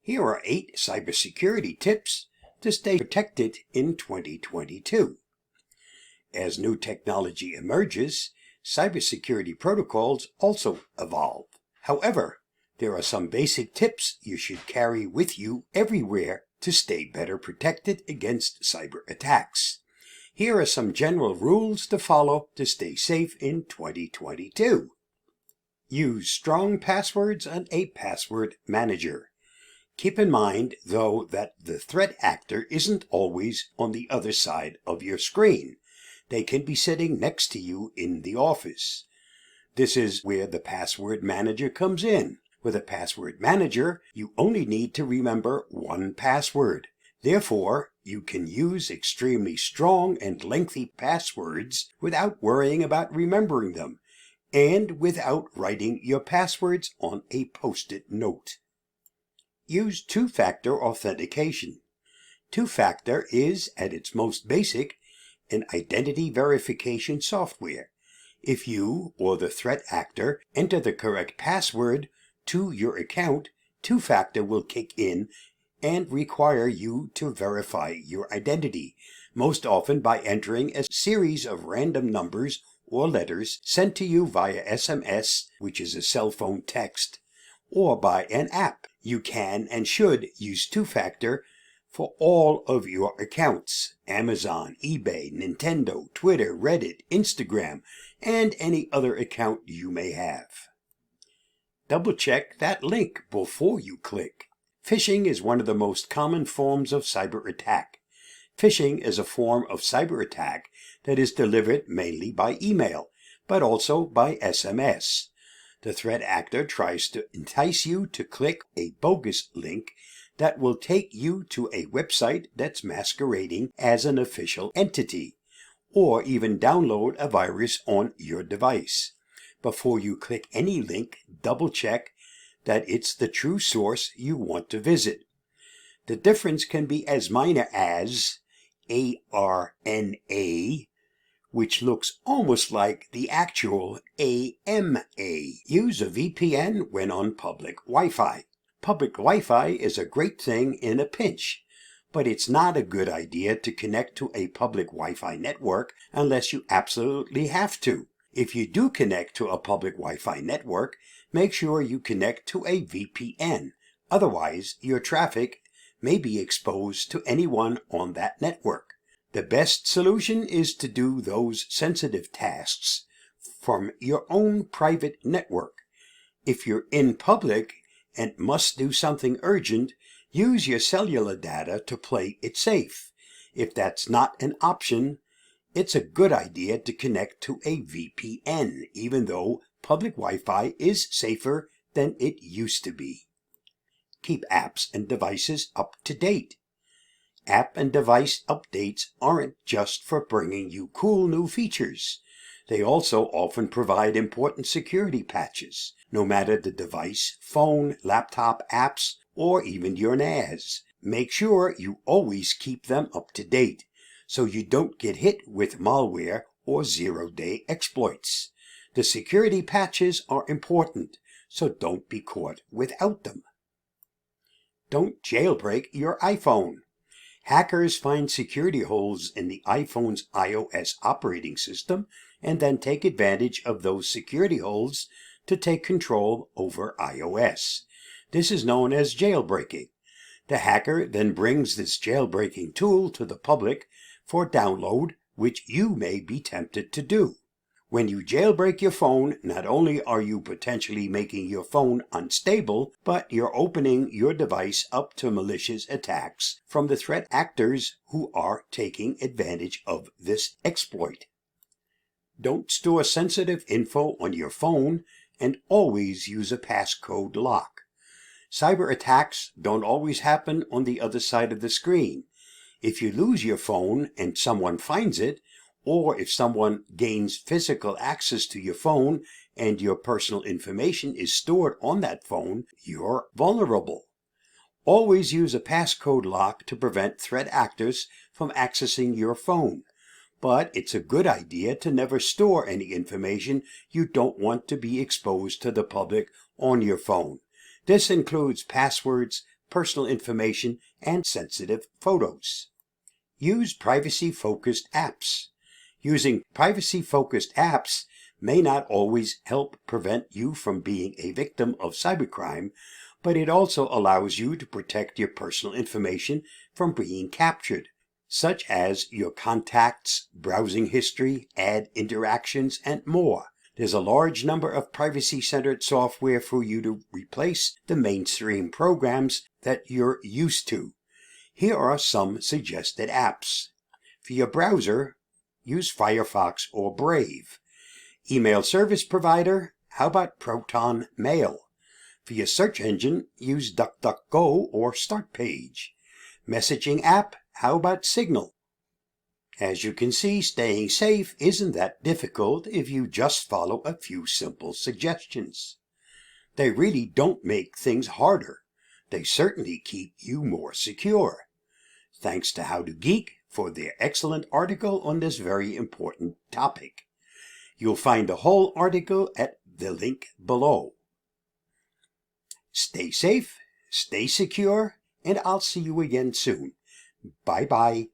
Here are 8 cybersecurity tips to stay protected in 2022. As new technology emerges, cybersecurity protocols also evolve. However, there are some basic tips you should carry with you everywhere to stay better protected against cyber attacks. Here are some general rules to follow to stay safe in 2022. Use strong passwords and a password manager. Keep in mind, though, that the threat actor isn't always on the other side of your screen. They can be sitting next to you in the office. This is where the password manager comes in. With a password manager, you only need to remember one password. Therefore, you can use extremely strong and lengthy passwords without worrying about remembering them, and without writing your passwords on a post-it note. Use two-factor authentication. Two-factor is, at its most basic, an identity verification software. If you or the threat actor enter the correct password to your account, two-factor will kick in and require you to verify your identity, most often by entering a series of random numbers or letters sent to you via SMS, which is a cell phone text, or by an app. You can and should use two-factor for all of your accounts: Amazon, eBay, Nintendo, Twitter, Reddit, Instagram, and any other account you may have. Double-check that link before you click. Phishing is one of the most common forms of cyber attack. Phishing is a form of cyber attack that is delivered mainly by email, but also by SMS. The threat actor tries to entice you to click a bogus link that will take you to a website that's masquerading as an official entity, or even download a virus on your device. Before you click any link, double-check that it's the true source you want to visit. The difference can be as minor as ARNA, which looks almost like the actual AMA. Use a VPN when on public Wi-Fi. Public Wi-Fi is a great thing in a pinch, but it's not a good idea to connect to a public Wi-Fi network unless you absolutely have to. If you do connect to a public Wi-Fi network, make sure you connect to a VPN. Otherwise, your traffic may be exposed to anyone on that network. The best solution is to do those sensitive tasks from your own private network. If you're in public and must do something urgent, use your cellular data to play it safe. If that's not an option, it's a good idea to connect to a VPN, even though public Wi-Fi is safer than it used to be. Keep apps and devices up to date. App and device updates aren't just for bringing you cool new features. They also often provide important security patches, no matter the device, phone, laptop, apps, or even your NAS. Make sure you always keep them up to date, so you don't get hit with malware or zero-day exploits. The security patches are important, so don't be caught without them. Don't jailbreak your iPhone. Hackers find security holes in the iPhone's iOS operating system and then take advantage of those security holes to take control over iOS. This is known as jailbreaking. The hacker then brings this jailbreaking tool to the public for download, which you may be tempted to do. When you jailbreak your phone, not only are you potentially making your phone unstable, but you're opening your device up to malicious attacks from the threat actors who are taking advantage of this exploit. Don't store sensitive info on your phone, and always use a passcode lock. Cyber attacks don't always happen on the other side of the screen. If you lose your phone and someone finds it, or if someone gains physical access to your phone and your personal information is stored on that phone, you're vulnerable. Always use a passcode lock to prevent threat actors from accessing your phone. But it's a good idea to never store any information you don't want to be exposed to the public on your phone. This includes passwords, personal information, and sensitive photos. Use privacy-focused apps. Using privacy-focused apps may not always help prevent you from being a victim of cybercrime, but it also allows you to protect your personal information from being captured, such as your contacts, browsing history, ad interactions, and more. There's a large number of privacy-centered software for you to replace the mainstream programs that you're used to. Here are some suggested apps. For your browser, use Firefox or Brave. Email service provider, how about Proton Mail? For your search engine, use DuckDuckGo or StartPage. Messaging app, how about Signal? As you can see, staying safe isn't that difficult if you just follow a few simple suggestions. They really don't make things harder. They certainly keep you more secure. Thanks to How-To Geek for their excellent article on this very important topic. You'll find the whole article at the link below. Stay safe, stay secure, and I'll see you again soon. Bye-bye.